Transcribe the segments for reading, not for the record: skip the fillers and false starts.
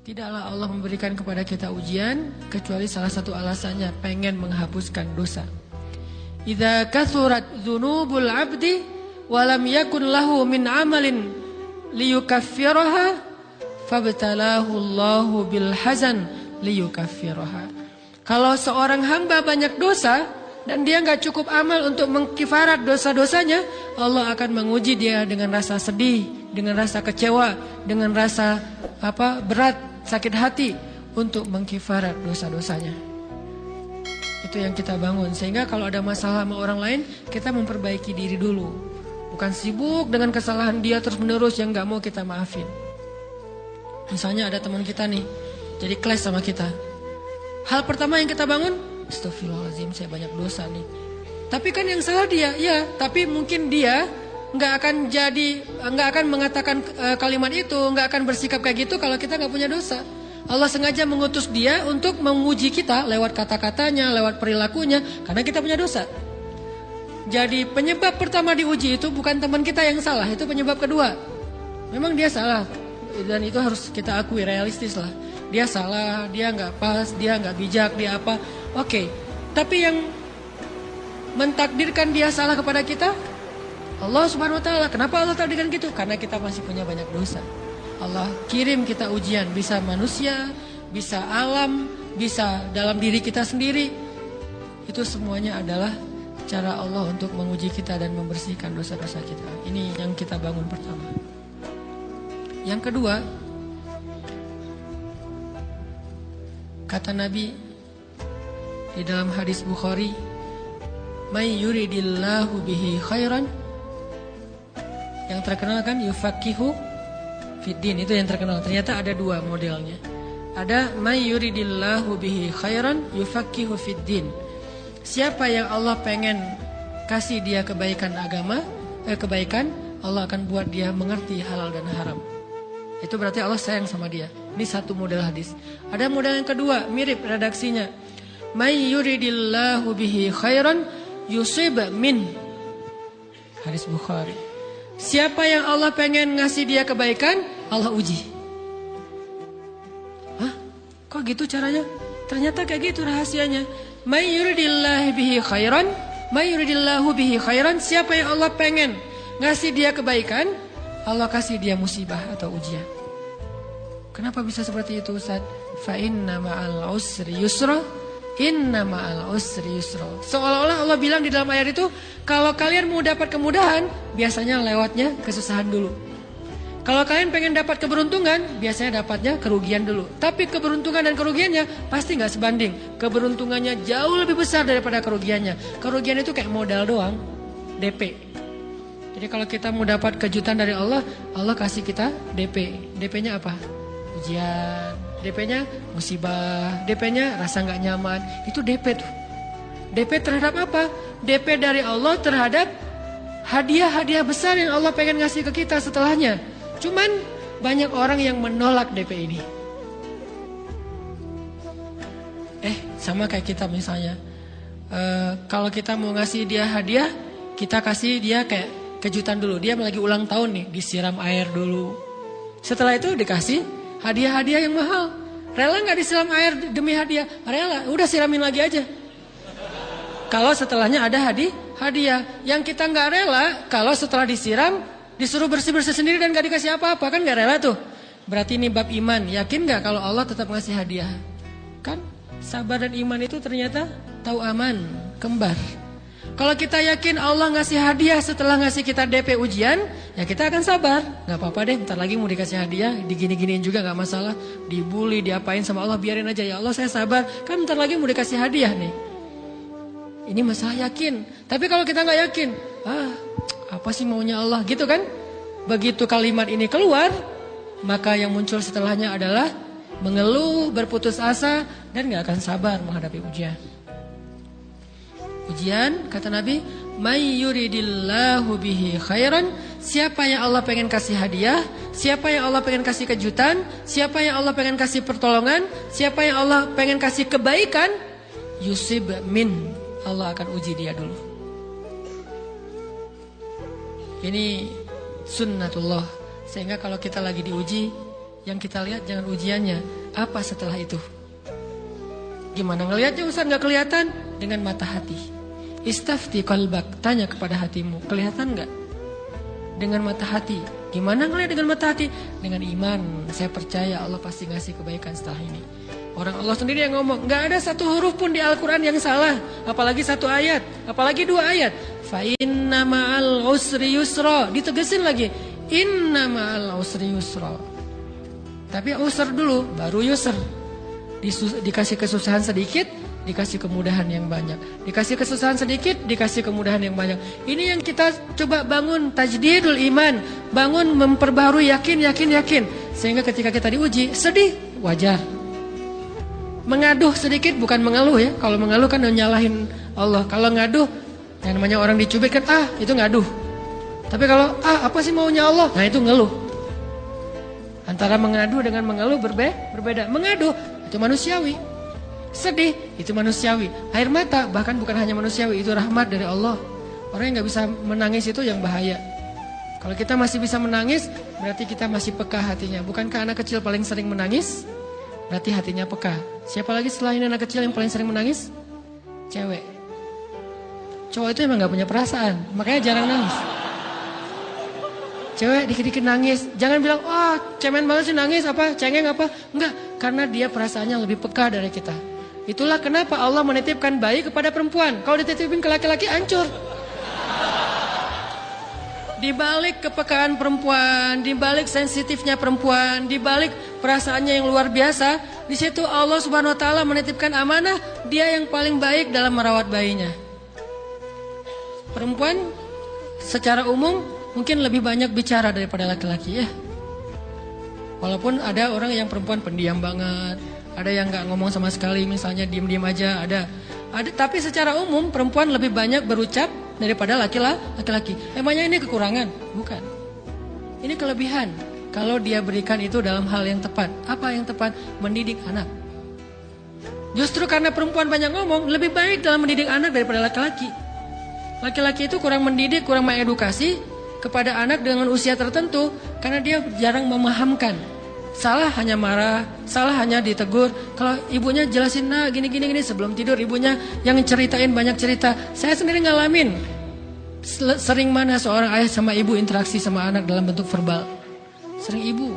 Tidaklah Allah memberikan kepada kita ujian kecuali salah satu alasannya pengen menghapuskan dosa. Idza kathurat dzunubul 'abdi wa lam yakun lahu min 'amalin liyukaffiraha fabtalahu Allahu bil hazan liyukaffiraha. Kalau seorang hamba banyak dosa dan dia enggak cukup amal untuk mengkifarat dosa-dosanya, Allah akan menguji dia dengan rasa sedih, dengan rasa kecewa, dengan rasa berat, sakit hati untuk mengkifarat dosa-dosanya. Itu yang kita bangun. Sehingga kalau ada masalah sama orang lain, kita memperbaiki diri dulu. Bukan sibuk dengan kesalahan dia terus menerus yang gak mau kita maafin. Misalnya ada teman kita nih, jadi clash sama kita. Hal pertama yang kita bangun, astagfirullahaladzim, saya banyak dosa nih. Tapi kan yang salah dia, ya. Tapi mungkin dia nggak akan mengatakan kalimat itu, nggak akan bersikap kayak gitu kalau kita nggak punya dosa. Allah sengaja mengutus dia untuk menguji kita lewat kata-katanya, lewat perilakunya, karena kita punya dosa. Jadi penyebab pertama diuji itu bukan teman kita yang salah, itu penyebab kedua. Memang dia salah, dan itu harus kita akui, realistis lah. Dia salah, dia nggak pas, dia nggak bijak, dia apa? Oke. Tapi yang mentakdirkan dia salah kepada kita, Allah Subhanahu wa taala. Kenapa Allah takdirkan gitu? Karena kita masih punya banyak dosa. Allah kirim kita ujian, bisa manusia, bisa alam, bisa dalam diri kita sendiri. Itu semuanya adalah cara Allah untuk menguji kita dan membersihkan dosa-dosa kita. Ini yang kita bangun pertama. Yang kedua, kata Nabi di dalam hadis Bukhari, "May yuridillahu bihi khairan." Yang terkenal kan yufaqihu fiddin, itu yang terkenal. Ternyata ada dua modelnya. Ada may yuridillahu bihi khairan yufaqihu fiddin. Siapa yang Allah pengen kasih dia kebaikan agama, kebaikan, Allah akan buat dia mengerti halal dan haram. Itu berarti Allah sayang sama dia. Ini satu model hadis. Ada model yang kedua, mirip redaksinya. May yuridillahu bihi khairan yusib min. Hadis Bukhari. Siapa yang Allah pengen ngasih dia kebaikan, Allah uji. Hah? Kok gitu caranya? Ternyata kayak gitu rahasianya. May yuridillahu bihi khairan, may yuridillahu bihi khairan. Siapa yang Allah pengen ngasih dia kebaikan, Allah kasih dia musibah atau ujian. Kenapa bisa seperti itu, Ustaz? Fa inna ma'al usri yusra, inna ma'al usri yusra. Seolah-olah Allah bilang di dalam ayat itu, kalau kalian mau dapat kemudahan, biasanya lewatnya kesusahan dulu. Kalau kalian pengen dapat keberuntungan, biasanya dapatnya kerugian dulu. Tapi keberuntungan dan kerugiannya pasti gak sebanding. Keberuntungannya jauh lebih besar daripada kerugiannya. Kerugian itu kayak modal doang, DP. Jadi kalau kita mau dapat kejutan dari Allah, Allah kasih kita DP. DP-nya apa? Ujian. DP-nya musibah. DP-nya rasa gak nyaman. Itu DP tuh. DP terhadap apa? DP dari Allah terhadap hadiah-hadiah besar yang Allah pengen ngasih ke kita setelahnya. Cuman banyak orang yang menolak DP ini. Sama kayak kita misalnya. Kalau kita mau ngasih dia hadiah, kita kasih dia kayak kejutan dulu. Dia lagi ulang tahun nih, disiram air dulu. Setelah itu dikasih hadiah-hadiah yang mahal. Rela gak disiram air demi hadiah? Rela, udah siramin lagi aja. Kalau setelahnya ada hadiah. Yang kita gak rela, kalau setelah disiram, disuruh bersih-bersih sendiri dan gak dikasih apa-apa, kan gak rela tuh. Berarti ini bab iman. Yakin gak kalau Allah tetap ngasih hadiah? Kan sabar dan iman itu ternyata tahu aman, kembar. Kalau kita yakin Allah ngasih hadiah setelah ngasih kita DP ujian, ya kita akan sabar. Gak apa-apa deh, bentar lagi mau dikasih hadiah, digini-giniin juga gak masalah. Dibully, diapain sama Allah, biarin aja. Ya Allah saya sabar, kan bentar lagi mau dikasih hadiah nih. Ini masalah yakin. Tapi kalau kita gak yakin, apa sih maunya Allah, gitu kan? Begitu kalimat ini keluar, maka yang muncul setelahnya adalah mengeluh, berputus asa, dan gak akan sabar menghadapi ujian. Ujian, kata Nabi, may yuridillahu bihi khairan. Siapa yang Allah pengen kasih hadiah, siapa yang Allah pengen kasih kejutan, siapa yang Allah pengen kasih pertolongan, siapa yang Allah pengen kasih kebaikan, yusib min. Allah akan uji dia dulu. Ini sunnatullah. Sehingga kalau kita lagi diuji, Yang kita lihat jangan ujiannya, apa setelah itu. Gimana ngelihatnya Ustaz nggak kelihatan? Dengan mata hati. Istafti qalbak, tanya kepada hatimu, kelihatan nggak? Dengan mata hati. Gimana ngelihat dengan mata hati? Dengan iman, saya percaya Allah pasti ngasih kebaikan setelah ini. Orang Allah sendiri yang ngomong, nggak ada satu huruf pun di Al-Quran yang salah, apalagi satu ayat, apalagi 2 ayat. Fa inna ma'al usri yusra, ditegesin lagi, inna ma'al usri yusra. Tapi usr dulu, baru yusr. Dikasih kesusahan sedikit, dikasih kemudahan yang banyak. Dikasih kesusahan sedikit, dikasih kemudahan yang banyak. Ini yang kita coba bangun tajdidul iman, bangun memperbarui yakin. Sehingga ketika kita diuji, sedih, wajar. Mengaduh sedikit bukan mengeluh ya. Kalau mengeluh kan nyalahin Allah. Kalau ngaduh, yang namanya orang dicubit kan, itu ngaduh. Tapi kalau apa sih maunya Allah? Nah itu ngeluh. Antara mengadu dengan mengeluh berbeda. Mengadu itu manusiawi. Sedih itu manusiawi. Air mata bahkan bukan hanya manusiawi, itu rahmat dari Allah. Orang yang gak bisa menangis itu yang bahaya. Kalau kita masih bisa menangis, berarti kita masih peka hatinya. Bukankah anak kecil paling sering menangis? Berarti hatinya peka. Siapa lagi selain anak kecil yang paling sering menangis? Cewek. Cowok itu emang gak punya perasaan, makanya jarang nangis. Cewek dikit-dikit nangis, jangan bilang, cemen banget sih nangis, cengeng apa. Enggak, karena dia perasaannya lebih peka dari kita. Itulah kenapa Allah menitipkan bayi kepada perempuan. Kalau dititipin ke laki-laki, hancur. Di balik kepekaan perempuan, di balik sensitifnya perempuan, di balik perasaannya yang luar biasa, di situ Allah Subhanahu wa taala menitipkan amanah, dia yang paling baik dalam merawat bayinya. Perempuan secara umum mungkin lebih banyak bicara daripada laki-laki ya. Walaupun ada orang yang perempuan pendiam banget, ada yang nggak ngomong sama sekali, misalnya diem-diem aja, ada. Tapi secara umum perempuan lebih banyak berucap daripada laki-laki. Emangnya ini kekurangan? Bukan. Ini kelebihan. Kalau dia berikan itu dalam hal yang tepat. Apa yang tepat? Mendidik anak. Justru karena perempuan banyak ngomong, lebih baik dalam mendidik anak daripada laki-laki. Laki-laki itu kurang mendidik, kurang mengedukasi kepada anak dengan usia tertentu karena dia jarang memahamkan. Salah hanya marah, salah hanya ditegur. Kalau ibunya jelasin, gini sebelum tidur ibunya yang ceritain banyak cerita. Saya sendiri ngalamin. Sering mana seorang ayah sama ibu interaksi sama anak dalam bentuk verbal. Sering ibu.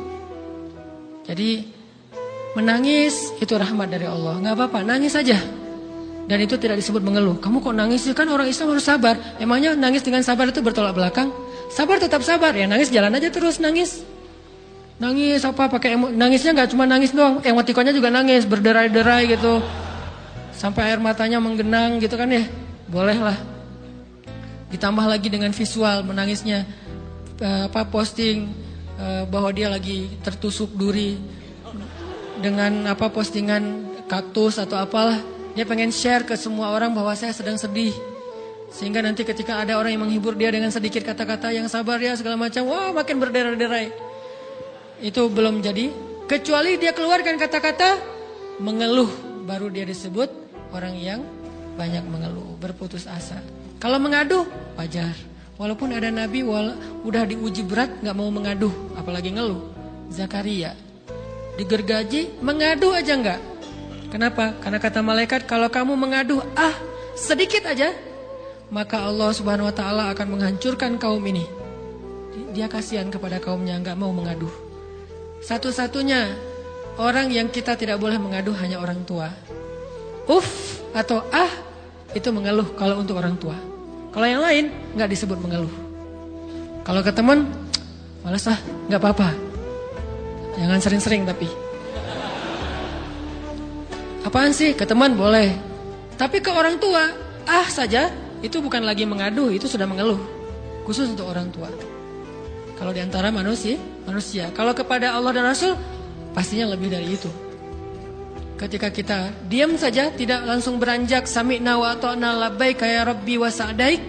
Jadi menangis itu rahmat dari Allah. Gak apa-apa, nangis saja. Dan itu tidak disebut mengeluh. Kamu kok nangis? Kan orang Islam harus sabar. Emangnya nangis dengan sabar itu bertolak belakang? Sabar tetap sabar. Ya nangis jalan aja terus nangis. Nangis pakai nangisnya nggak cuma nangis doang, emotikonnya juga nangis, berderai-derai gitu. Sampai air matanya menggenang gitu kan ya. Boleh lah. Ditambah lagi dengan visual menangisnya. Posting bahwa dia lagi tertusuk duri dengan postingan kaktus atau apalah. Dia pengen share ke semua orang bahwa saya sedang sedih. Sehingga nanti ketika ada orang yang menghibur dia dengan sedikit kata-kata yang sabar ya segala macam, makin berderai-derai. Itu belum jadi. Kecuali dia keluarkan kata-kata mengeluh, baru dia disebut orang yang banyak mengeluh, berputus asa. Kalau mengaduh, wajar. Walaupun ada nabi udah diuji berat gak mau mengaduh, apalagi ngeluh. Zakaria digergaji, mengaduh aja enggak. Kenapa? Karena kata malaikat, kalau kamu mengaduh sedikit aja, maka Allah Subhanahu wa taala akan menghancurkan kaum ini. Dia kasihan kepada kaumnya, enggak mau mengaduh. Satu-satunya orang yang kita tidak boleh mengaduh hanya orang tua. Atau itu mengeluh kalau untuk orang tua. Kalau yang lain enggak disebut mengeluh. Kalau ke teman, malas enggak apa-apa. Jangan sering-sering tapi. Apaan sih? Ke teman boleh. Tapi ke orang tua, saja, itu bukan lagi mengadu, itu sudah mengeluh. Khusus untuk orang tua. Kalau di antara manusia. Kalau kepada Allah dan Rasul, pastinya lebih dari itu. Ketika kita diam saja, tidak langsung beranjak sami'na wa ata'na labbaik ya rabbi wa sa'daik,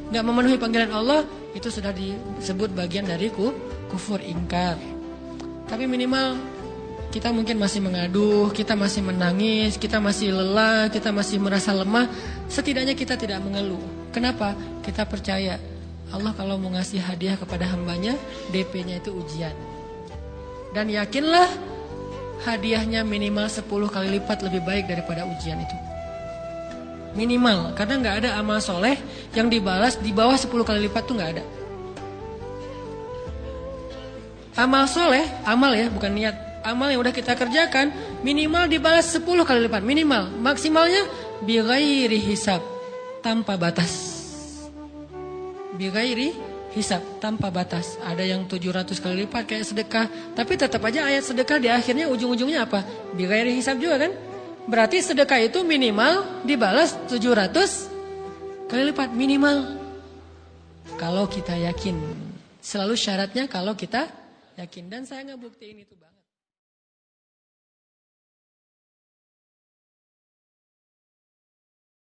enggak memenuhi panggilan Allah, itu sudah disebut bagian dari kufur ingkar. Tapi minimal kita mungkin masih mengaduh, kita masih menangis, kita masih lelah, kita masih merasa lemah. Setidaknya kita tidak mengeluh. Kenapa? Kita percaya Allah kalau mau ngasih hadiah kepada hambanya, DP-nya itu ujian. Dan yakinlah hadiahnya minimal 10 kali lipat lebih baik daripada ujian itu. Minimal, karena nggak ada amal soleh yang dibalas di bawah 10 kali lipat tuh nggak ada. Amal soleh, amal ya bukan niat. Amal yang udah kita kerjakan minimal dibalas 10 kali lipat. Minimal, maksimalnya bighairi hisab, tanpa batas. Bighairi hisab, tanpa batas. Ada yang 700 kali lipat kayak sedekah. Tapi tetap aja ayat sedekah di akhirnya ujung-ujungnya apa? Bighairi hisab juga kan? Berarti sedekah itu minimal dibalas 700 kali lipat. Minimal. Kalau kita yakin. Selalu syaratnya kalau kita yakin. Dan saya ngebuktiin itu banget.